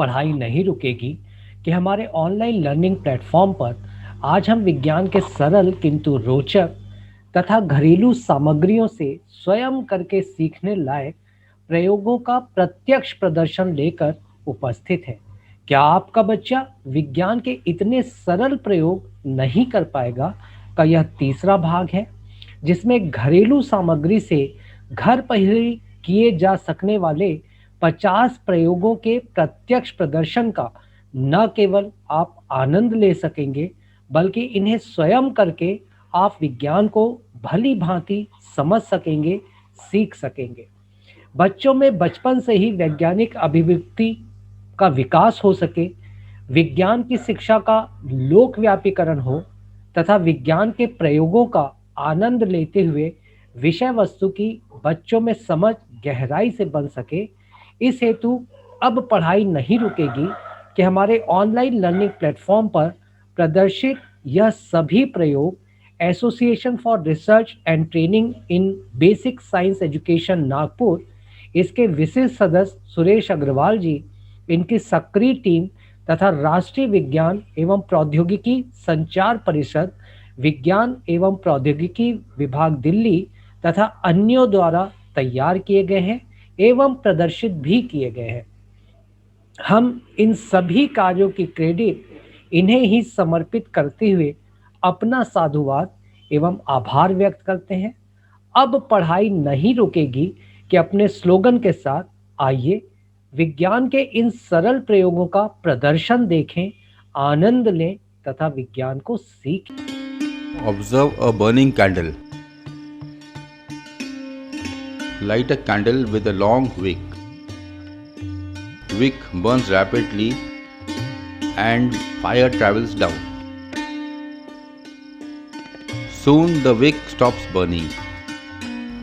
पढ़ाई नहीं रुकेगी कि हमारे ऑनलाइन लर्निंग प्लेटफॉर्म पर आज हम विज्ञान के सरल किंतु रोचक तथा घरेलू सामग्रियों से स्वयं करके सीखने लायक प्रयोगों का प्रत्यक्ष प्रदर्शन लेकर उपस्थित है। क्या आपका बच्चा विज्ञान के इतने सरल प्रयोग नहीं कर पाएगा का यह तीसरा भाग है, जिसमें घरेलू सामग्री से घर पर ही किए जा सकने वाले 50 प्रयोगों के प्रत्यक्ष प्रदर्शन का न केवल आप आनंद ले सकेंगे, बल्कि इन्हें स्वयं करके आप विज्ञान को भली भांति समझ सकेंगे, सीख सकेंगे। बच्चों में बचपन से ही वैज्ञानिक अभिव्यक्ति का विकास हो सके, विज्ञान की शिक्षा का लोकव्यापीकरण हो तथा विज्ञान के प्रयोगों का आनंद लेते हुए विषय वस्तु की बच्चों में समझ गहराई से बन सके, इस हेतु अब पढ़ाई नहीं रुकेगी कि हमारे ऑनलाइन लर्निंग प्लेटफॉर्म पर प्रदर्शित यह सभी प्रयोग association for research and training in basic science education Nagpur, इसके विशिष्ट सदस्य सुरेश अग्रवाल जी, इनकी सक्रिय टीम तथा राष्ट्रीय विज्ञान एवं प्रौद्योगिकी संचार परिषद, विज्ञान एवं प्रौद्योगिकी विभाग दिल्ली तथा अन्यों द्वारा तैयार किए गए हैं एवं प्रदर्शित भी किए गए हैं। हम इन सभी कार्यों की क्रेडिट इन्हें ही समर्पित करते हुए अपना साधुवाद एवं आभार व्यक्त करते हैं। अब पढ़ाई नहीं रुकेगी कि अपने स्लोगन के साथ आइए विज्ञान के इन सरल प्रयोगों का प्रदर्शन देखें, आनंद लें तथा विज्ञान को सीखें। Observe a burning candle. Light a candle with a long wick. Wick burns rapidly and fire travels down. Soon the wick stops burning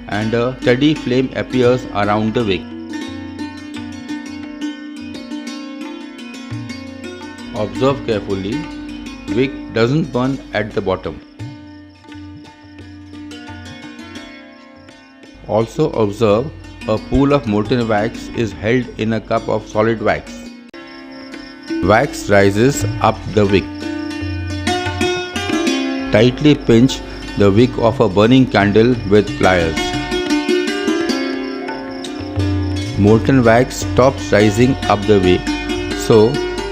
and a steady flame appears around the wick. Observe carefully, wick doesn't burn at the bottom. Also observe, a pool of molten wax is held in a cup of solid wax. Wax rises up the wick. Tightly pinch the wick of a burning candle with pliers. Molten wax stops rising up the wick, so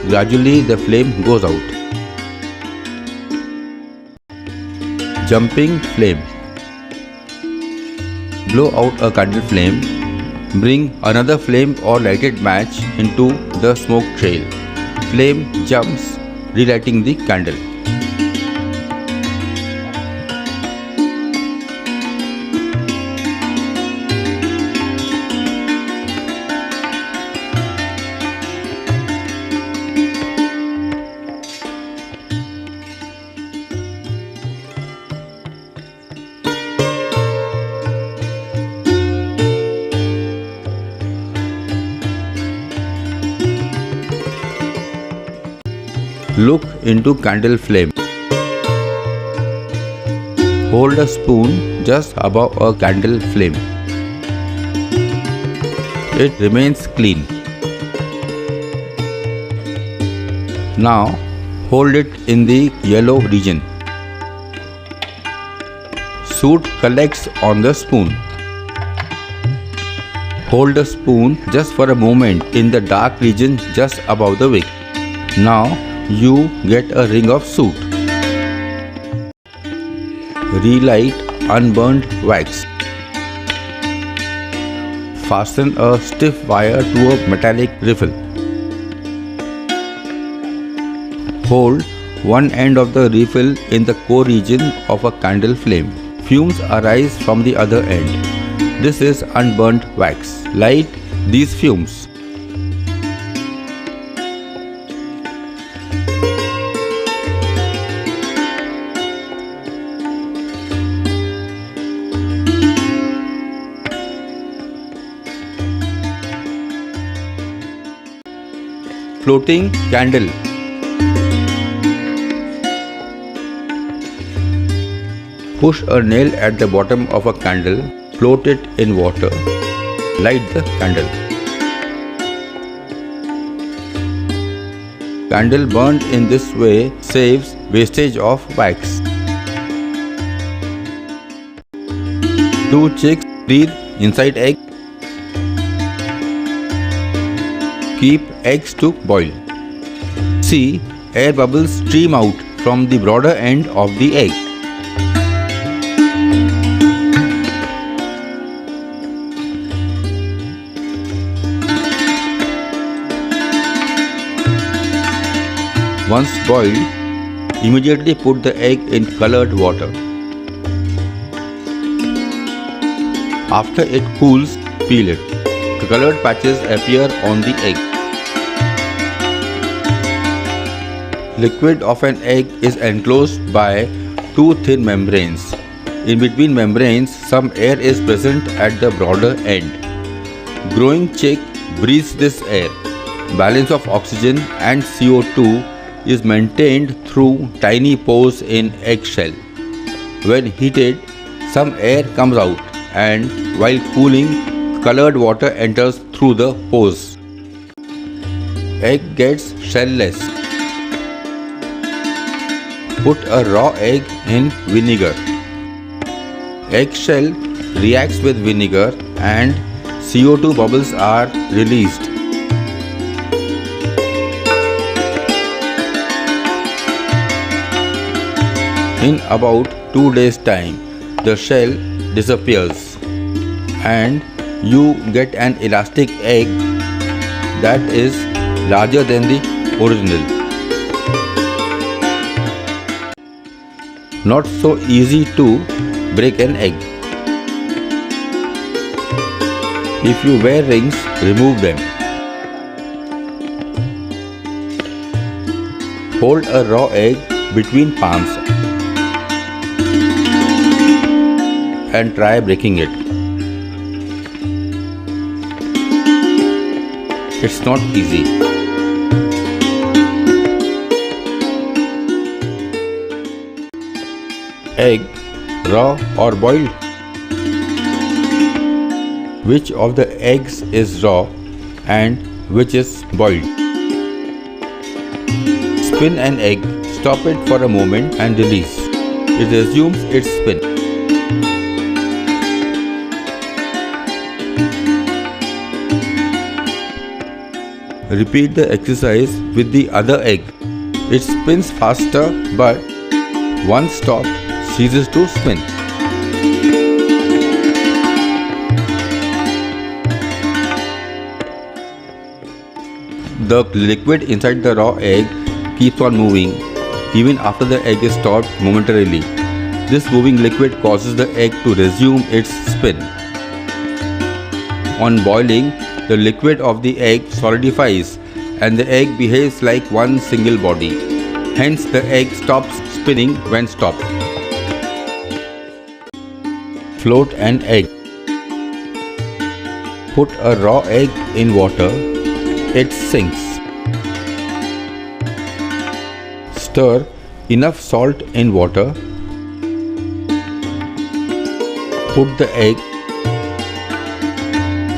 gradually the flame goes out. Jumping flame. Blow out a candle flame. Bring another flame or lighted match into the smoke trail. Flame jumps, relighting the candle. Look into candle flame. Hold a spoon just above a candle flame. It remains clean. Now hold it in the yellow region. Soot collects on the spoon. Hold the spoon just for a moment in the dark region just above the wick. Now you get a ring of soot. Relight unburned wax. Fasten a stiff wire to a metallic riffle. Hold one end of the riffle in the core region of a candle flame. Fumes arise from the other end. This is unburnt wax. Light these fumes. Floating candle. Push a nail at the bottom of a candle, float it in water, light the candle. Candle burned in this way saves wastage of wax. 2 chicks breathe inside egg. Keep eggs to boil. See, air bubbles stream out from the broader end of the egg. Once boiled, immediately put the egg in colored water. After it cools, peel it. The colored patches appear on the egg. Liquid of an egg is enclosed by 2 thin membranes. In between membranes, some air is present at the broader end. Growing chick breathes this air. Balance of oxygen and CO2 is maintained through tiny pores in eggshell. When heated, some air comes out, and while cooling, colored water enters through the pores. Egg gets shellless. Put a raw egg in vinegar. Eggshell reacts with vinegar and CO2 bubbles are released. In about 2 days' time, the shell disappears and you get an elastic egg that is larger than the original. Not so easy to break an egg. If you wear rings, remove them. Hold a raw egg between palms and try breaking it. It's not easy. Egg, raw or boiled? Which of the eggs is raw and which is boiled? Spin an egg, stop it for a moment and release. It resumes its spin. Repeat the exercise with the other egg. It spins faster, but once stopped, ceases to spin. The liquid inside the raw egg keeps on moving even after the egg is stopped momentarily. This moving liquid causes the egg to resume its spin. On boiling, the liquid of the egg solidifies and the egg behaves like one single body. Hence, the egg stops spinning when stopped. Float an egg. Put a raw egg in water. It sinks. Stir enough salt in water. Put the egg.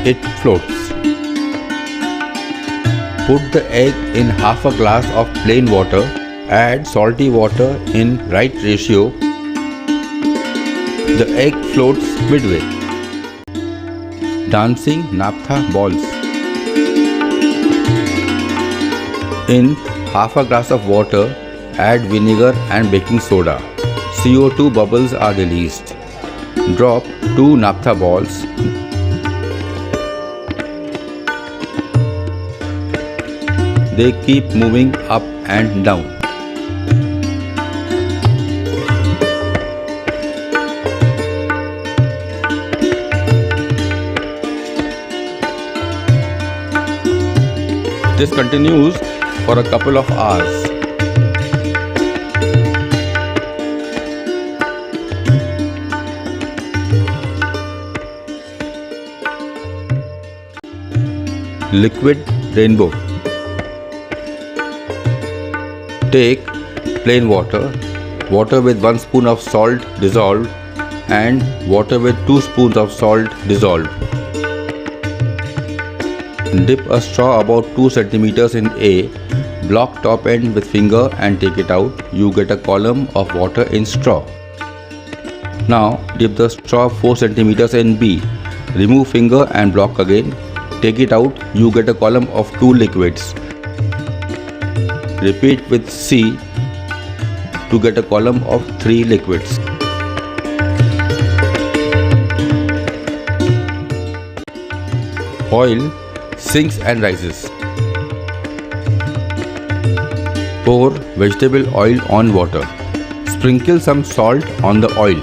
It floats. Put the egg in half a glass of plain water. Add salty water in right ratio. The egg floats midway. Dancing naphtha balls. In half a glass of water, add vinegar and baking soda. CO2 bubbles are released. Drop 2 naphtha balls. They keep moving up and down. This continues for a couple of hours. Liquid rainbow. Take plain water, water with 1 spoon of salt dissolved and water with 2 spoons of salt dissolved. Dip a straw about 2 centimeters in A Block top end with finger and take it out. You get a column of water in straw. Now dip the straw 4 cm in B. Remove finger and block again. Take it out. You get a column of 2 liquids. Repeat with C to get a column of 3 liquids. Oil sinks and rises. Pour vegetable oil on water. Sprinkle some salt on the oil.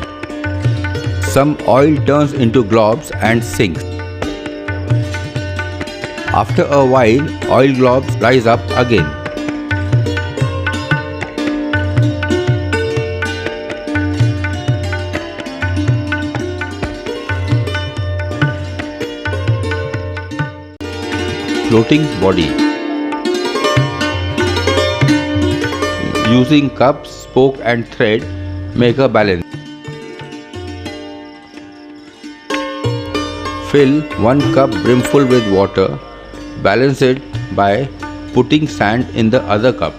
Some oil turns into globs and sinks. After a while, oil globs rise up again. Floating body. Using cups, spoke and thread, make a balance. Fill 1 cup brimful with water. Balance it by putting sand in the other cup.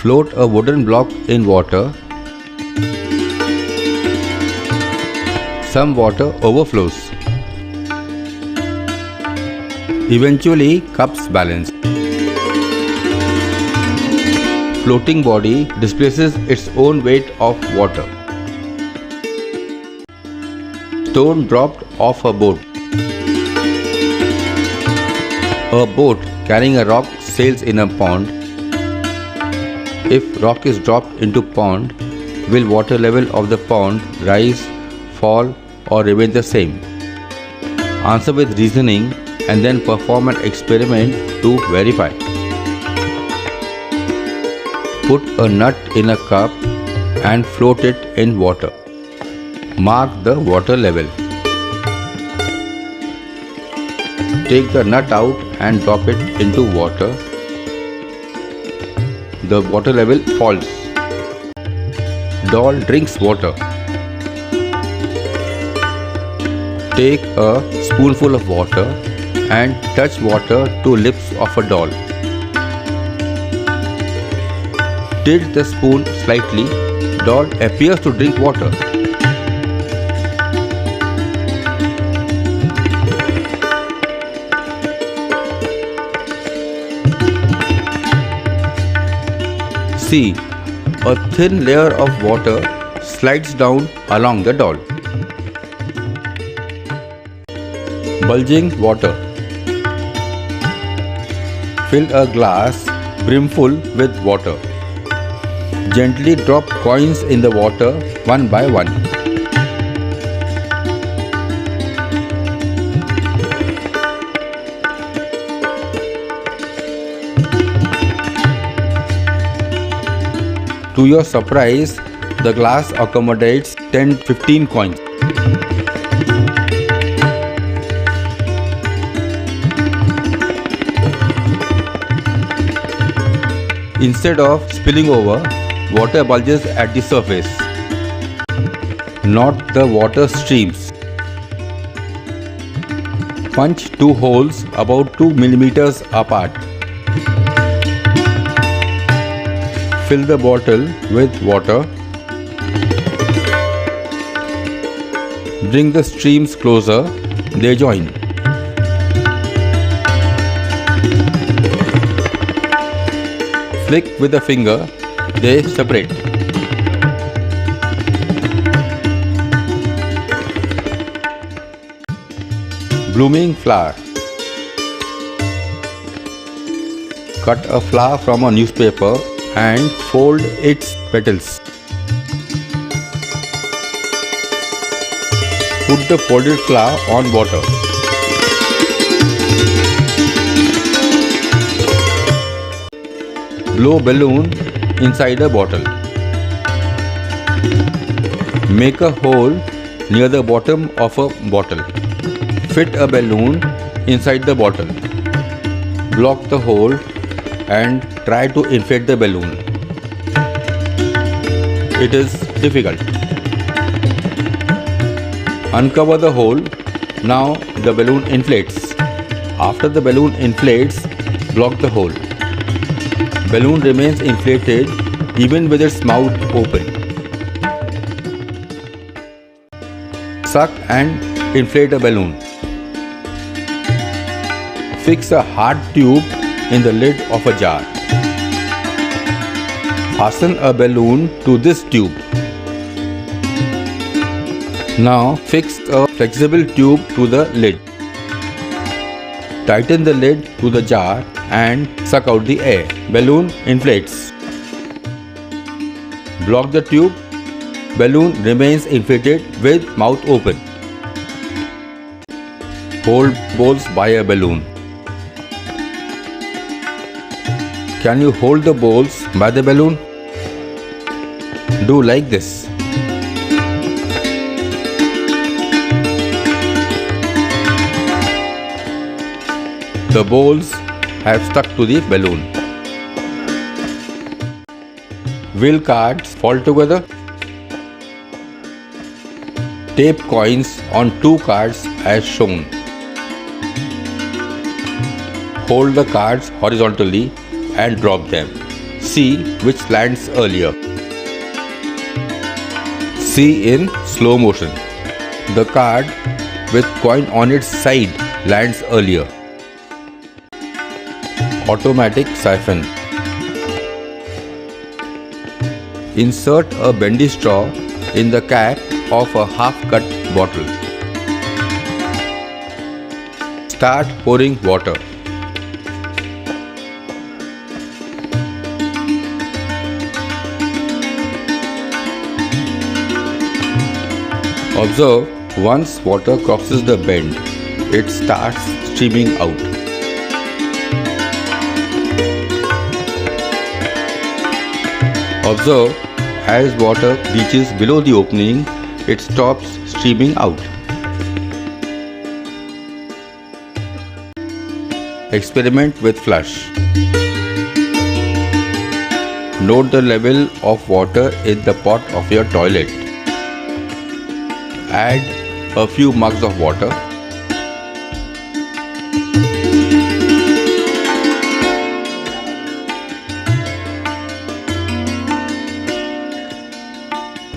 Float a wooden block in water. Some water overflows. Eventually, cups balance. Floating body displaces its own weight of water. Stone dropped off a boat. A boat carrying a rock sails in a pond. If rock is dropped into pond, will water level of the pond rise, fall or remain the same? Answer with reasoning and then perform an experiment to verify. Put a nut in a cup and float it in water. Mark the water level. Take the nut out and drop it into water. The water level falls. Doll drinks water. Take a spoonful of water and touch water to lips of a doll. Tilt the spoon slightly. Doll appears to drink water. See, a thin layer of water slides down along the doll. Bulging water. Fill a glass brimful with water. Gently drop coins in the water one by one. To your surprise, the glass accommodates 10-15 coins. Instead of spilling over, water bulges at the surface, not the water streams. Punch 2 holes about 2 mm apart. Fill the bottle with water. Bring the streams closer, they join. Flick with a finger, they separate. Blooming flower. Cut a flower from a newspaper and fold its petals. Put the folded flower on water. Blow balloon inside a bottle. Make a hole near the bottom of a bottle. Fit a balloon inside the bottle. Block the hole and try to inflate the balloon. It is difficult. Uncover the hole. Now the balloon inflates. After the balloon inflates, block the hole. Balloon remains inflated even with its mouth open. Suck and inflate a balloon. Fix a hard tube in the lid of a jar. Fasten a balloon to this tube. Now fix a flexible tube to the lid. Tighten the lid to the jar and suck out the air. Balloon inflates. Block the tube. Balloon remains inflated with mouth open. Hold balls by a balloon. Can you hold the balls by the balloon? Do like this. The balls have stuck to the balloon. Will cards fall together? Tape coins on 2 cards as shown. Hold the cards horizontally and drop them. See which lands earlier. See in slow motion. The card with coin on its side lands earlier. Automatic siphon. Insert a bendy straw in the cap of a half-cut bottle. Start pouring water. Observe, once water crosses the bend, it starts streaming out. Observe, as water reaches below the opening, it stops streaming out. Experiment with flush. Note the level of water in the pot of your toilet. Add a few mugs of water.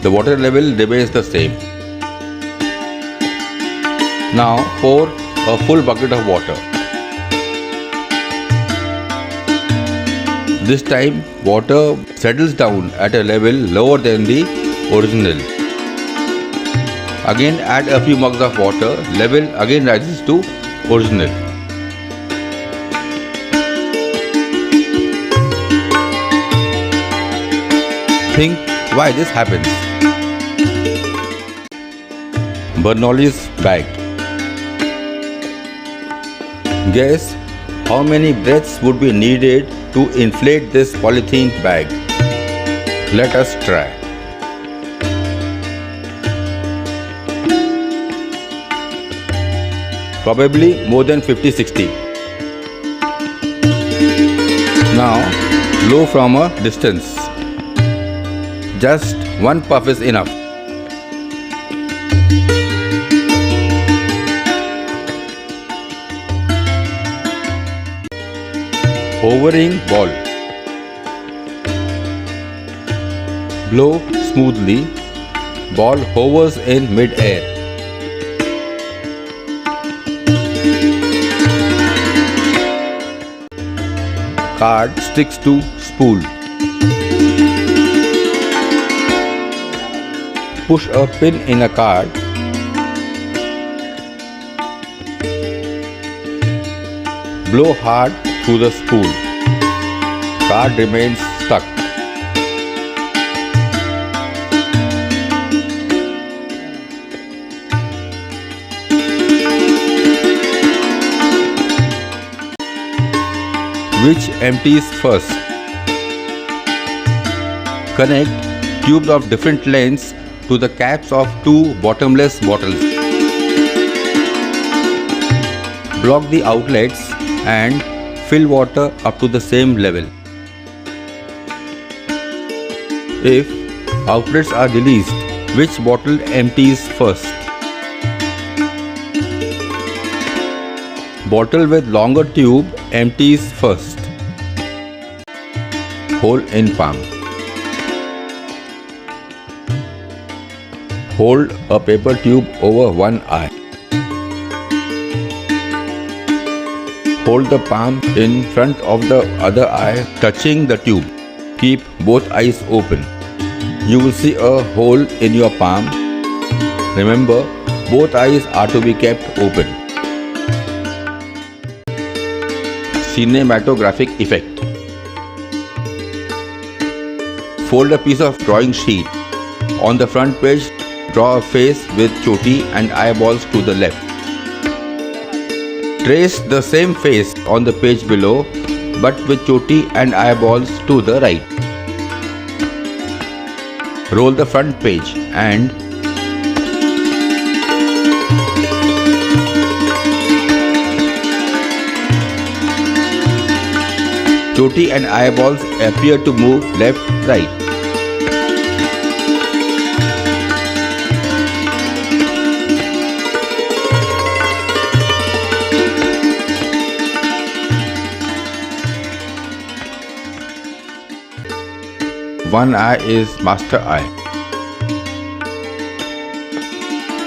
The water level remains the same. Now pour a full bucket of water. This time water settles down at a level lower than the original. Again add a few mugs of water, level again rises to original. Think why this happens. Bernoulli's bag. Guess how many breaths would be needed to inflate this polythene bag. Let us try. Probably more than 50-60. Now blow from a distance. Just one puff is enough. Hovering ball. Blow smoothly. Ball hovers in mid-air. Card sticks to spool. Push a pin in a card. Blow hard through the spool. Card remains stuck. Which empties first? Connect tubes of different lengths to the caps of 2 bottomless bottles. Block the outlets and fill water up to the same level. If outlets are released, which bottle empties first? Bottle with longer tube empties first. Hole in palm. Hold a paper tube over one eye. Hold the palm in front of the other eye, touching the tube. Keep both eyes open. You will see a hole in your palm. Remember, both eyes are to be kept open. Cinematographic effect. Fold a piece of drawing sheet. On the front page, draw a face with choti and eyeballs to the left. Trace the same face on the page below, but with choti and eyeballs to the right. Roll the front page and choti and eyeballs appear to move left, right. One eye is master eye.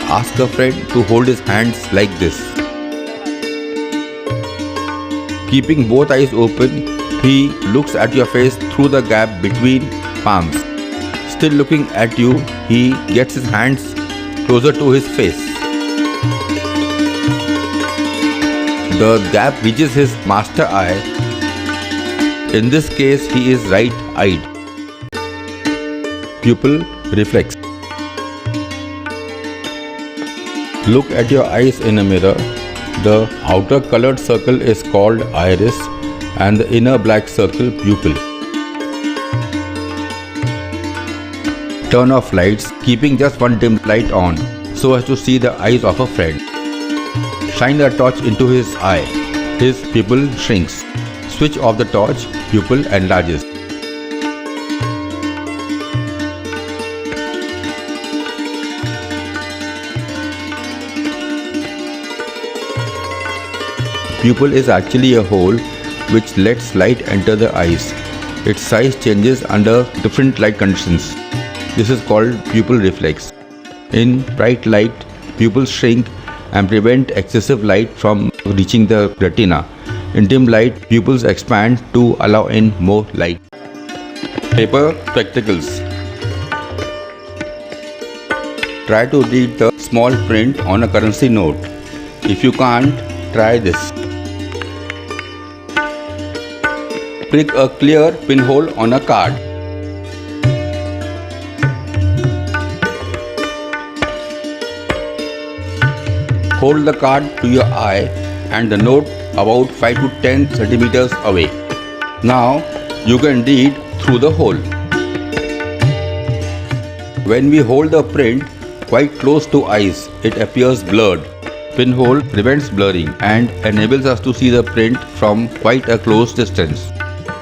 Ask a friend to hold his hands like this. Keeping both eyes open, he looks at your face through the gap between palms. Still looking at you, he gets his hands closer to his face. The gap reaches his master eye. In this case, he is right-eyed. Pupil reflex. Look at your eyes in a mirror. The outer colored circle is called iris and the inner black circle pupil. Turn off lights, keeping just one dim light on so as to see the eyes of a friend. Shine a torch into his eye. His pupil shrinks. Switch off the torch, pupil enlarges. Pupil is actually a hole which lets light enter the eyes. Its size changes under different light conditions. This is called pupil reflex. In bright light, pupils shrink and prevent excessive light from reaching the retina. In dim light, pupils expand to allow in more light. Paper spectacles. Try to read the small print on a currency note. If you can't, try this. Prick a clear pinhole on a card. Hold the card to your eye and the note about 5 to 10 centimeters away. Now you can read through the hole. When we hold the print quite close to eyes, it appears blurred. Pinhole prevents blurring and enables us to see the print from quite a close distance.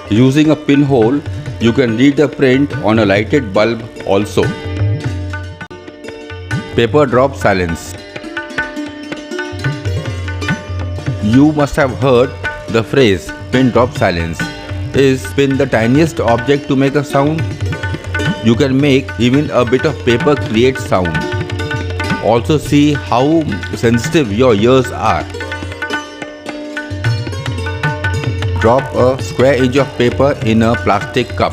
Using a pinhole, you can read the print on a lighted bulb also. Paper drop silence. You must have heard the phrase pin drop silence. Is pin the tiniest object to make a sound? You can make even a bit of paper create sound. Also see how sensitive your ears are. Drop a square inch of paper in a plastic cup.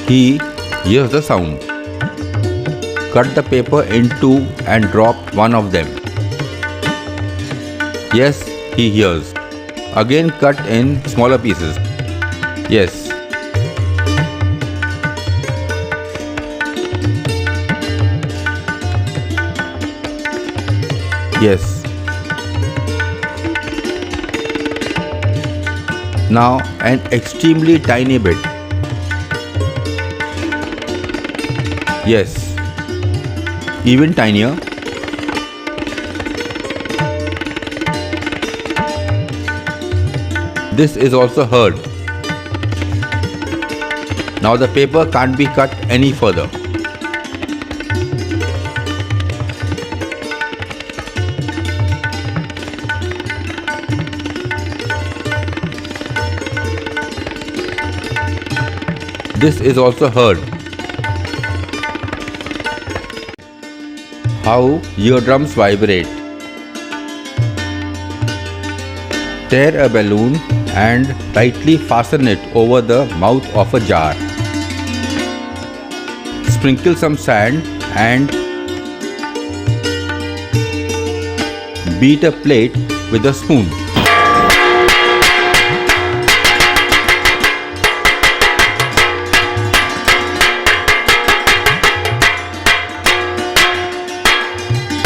He hears the sound. Cut the paper in two and drop one of them. Yes, he hears. Again cut in smaller pieces. Yes. Yes. Now an extremely tiny bit. Yes. Even tinier. This is also heard. Now the paper can't be cut any further. This is also heard. How eardrums vibrate. Tear a balloon and tightly fasten it over the mouth of a jar. Sprinkle some sand and beat a plate with a spoon.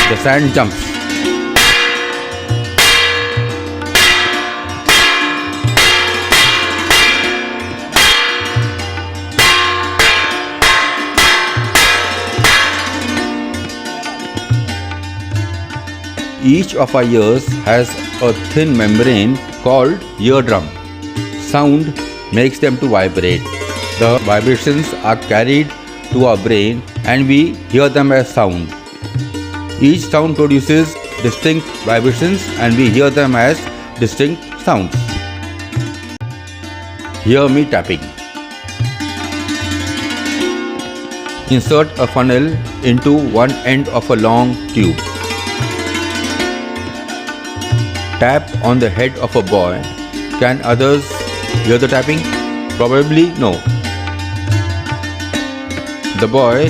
The sand jumps. Each of our ears has a thin membrane called eardrum. Sound makes them to vibrate. The vibrations are carried to our brain and we hear them as sound. Each sound produces distinct vibrations and we hear them as distinct sounds. Hear me tapping. Insert a funnel into one end of a long tube. Tap on the head of a boy. Can others hear the tapping? Probably no. The boy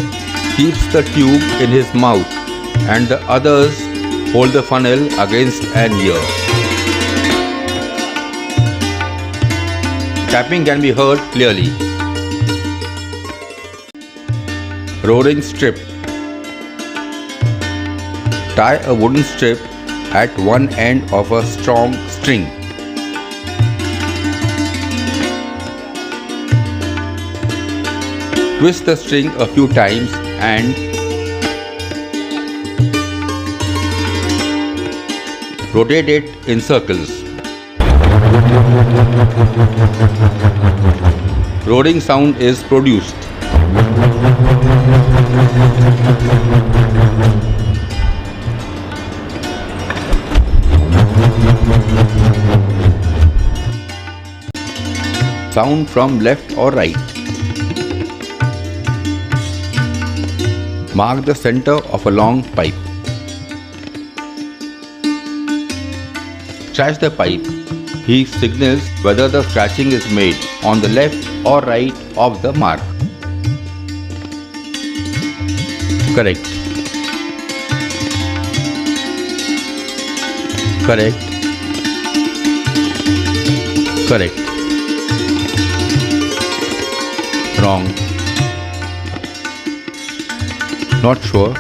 keeps the tube in his mouth and the others hold the funnel against an ear. Tapping can be heard clearly. Roaring strip. Tie a wooden strip at one end of a strong string. Twist the string a few times and rotate it in circles. Roaring sound is produced. Sound from left or right. Mark the center of a long pipe. Scratch the pipe. He signals whether the scratching is made on the left or right of the mark. Correct. Correct. Correct. Wrong. Not sure.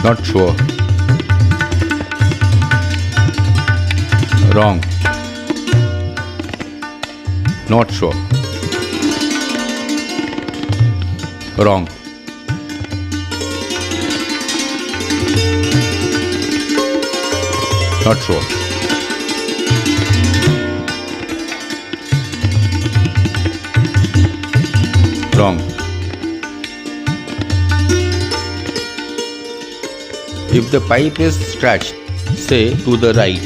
Not sure. Wrong. Not sure. Wrong. Not sure. Wrong. If the pipe is scratched, say to the right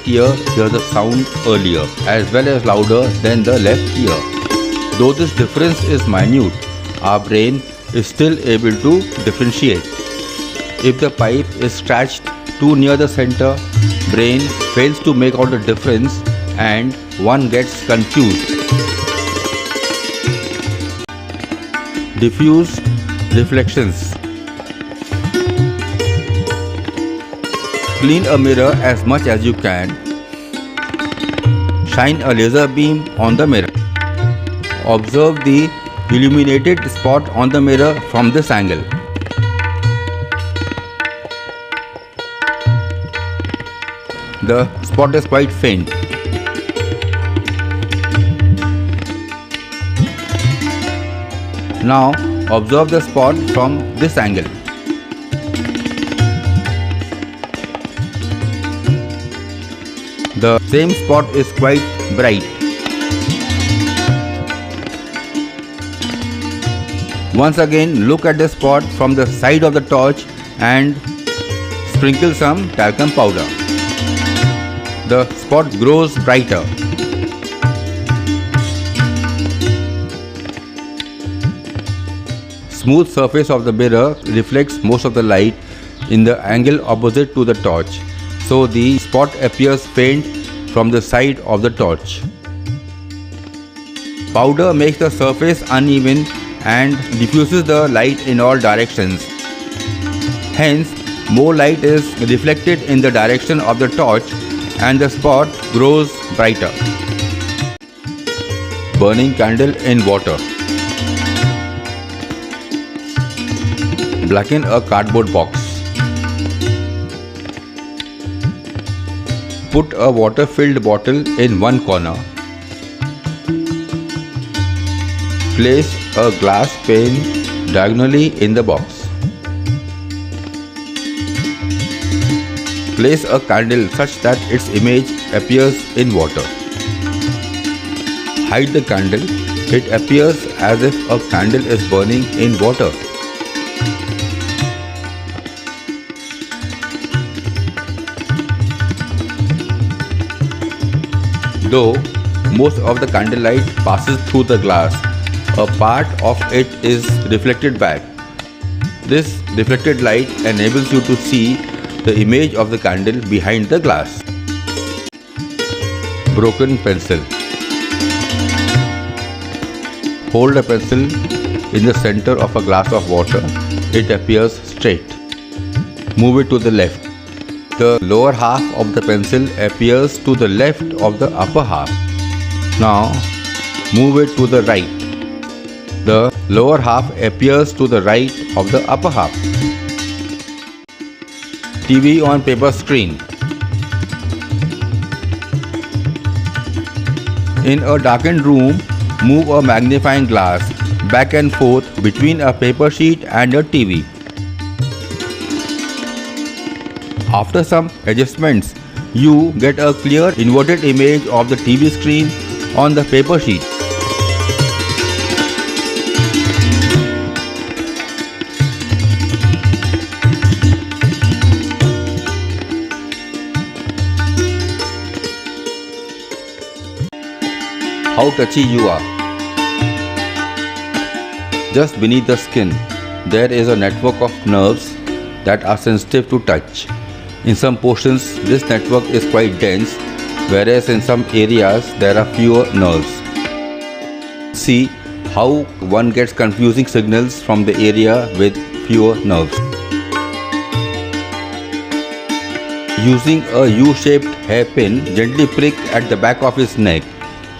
ear hears the sound earlier as well as louder than the left ear. Though this difference is minute, our brain is still able to differentiate. If the pipe is scratched too near the center, brain fails to make out the difference and one gets confused. Diffuse reflections. Clean a mirror as much as you can. Shine a laser beam on the mirror. Observe the illuminated spot on the mirror from this angle. The spot is quite faint. Now observe the spot from this angle. The same spot is quite bright. Once again, look at the spot from the side of the torch and sprinkle some talcum powder. The spot grows brighter. smooth surface of the mirror reflects most of the light in the angle opposite to the torch, so the spot appears faint from the side of the torch. Powder makes the surface uneven and diffuses the light in all directions. Hence, more light is reflected in the direction of the torch and the spot grows brighter. Burning candle in water. Blacken a cardboard box. Put a water-filled bottle in one corner. Place a glass pane diagonally in the box. Place a candle such that its image appears in water. Hide the candle. It appears as if a candle is burning in water. Though most of the candlelight passes through the glass, a part of it is reflected back. This reflected light enables you to see the image of the candle behind the glass. Broken pencil. Hold a pencil in the center of a glass of water. It appears straight. Move it to the left. The lower half of the pencil appears to the left of the upper half. Now, move it to the right. The lower half appears to the right of the upper half. TV on paper screen. In a darkened room, move a magnifying glass back and forth between a paper sheet and a TV. After some adjustments, you get a clear inverted image of the TV screen on the paper sheet. How touchy you are. Just beneath the skin, there is a network of nerves that are sensitive to touch. In some portions, this network is quite dense, whereas in some areas there are fewer nerves. See how one gets confusing signals from the area with fewer nerves. Using a U-shaped hairpin, gently prick at the back of his neck.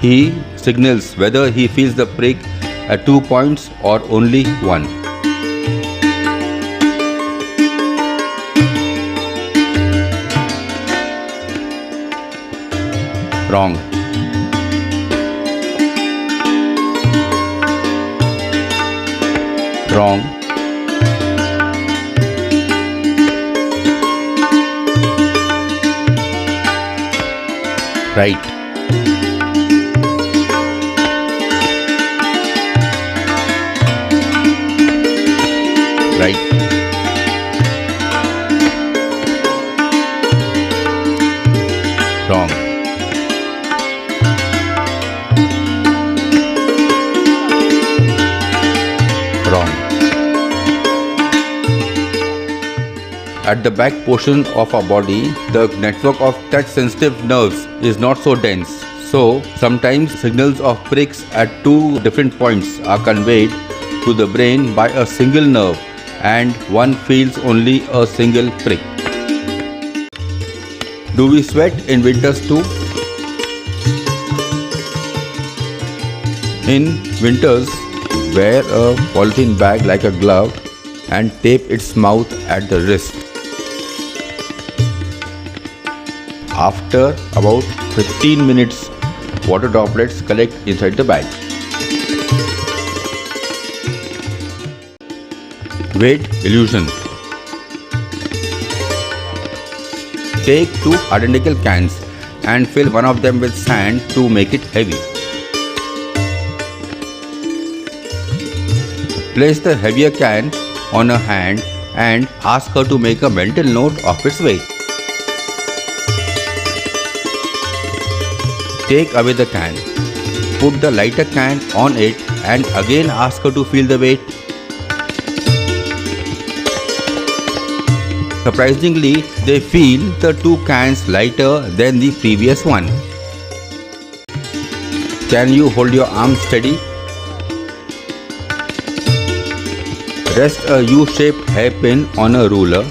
He signals whether he feels the prick at 2 points or only one. Wrong. Wrong. Right. Right. Wrong. Wrong. At the back portion of our body, the network of touch-sensitive nerves is not so dense. So, sometimes signals of pricks at two different points are conveyed to the brain by a single nerve, and one feels only a single prick. Do we sweat in winters too? In winters, wear a polythene bag like a glove and tape its mouth at the wrist. After about 15 minutes, water droplets collect inside the bag. Weight illusion. Take two identical cans and fill one of them with sand to make it heavy. Place the heavier can on her hand and ask her to make a mental note of its weight. Take away the can. Put the lighter can on it and again ask her to feel the weight. Surprisingly, they feel the two cans lighter than the previous one. Can you hold your arm steady? Rest a U-shaped hairpin on a ruler.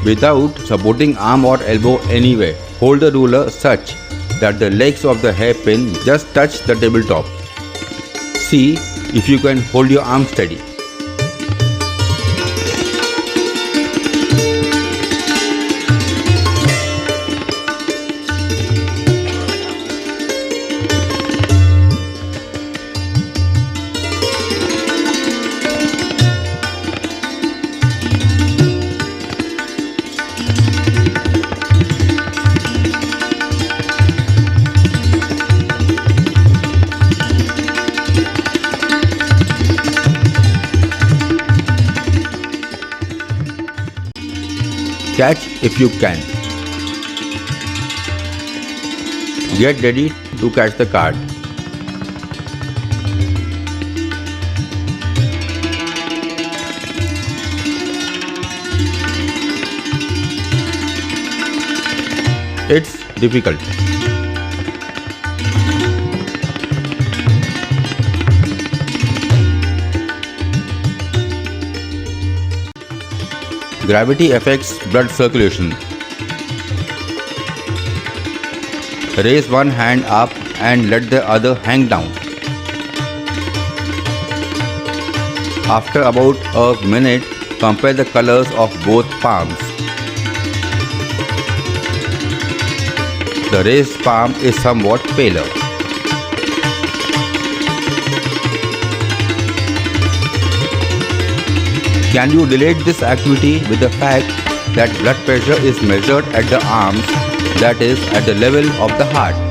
Without supporting arm or elbow anywhere, hold the ruler such that the legs of the hairpin just touch the tabletop. See if you can hold your arm steady. Catch if you can. Get ready to catch the card. It's difficult. Gravity affects blood circulation. Raise one hand up and let the other hang down. After about a minute, compare the colors of both palms. The raised palm is somewhat paler. Can you relate this activity with the fact that blood pressure is measured at the arms, that is, at the level of the heart?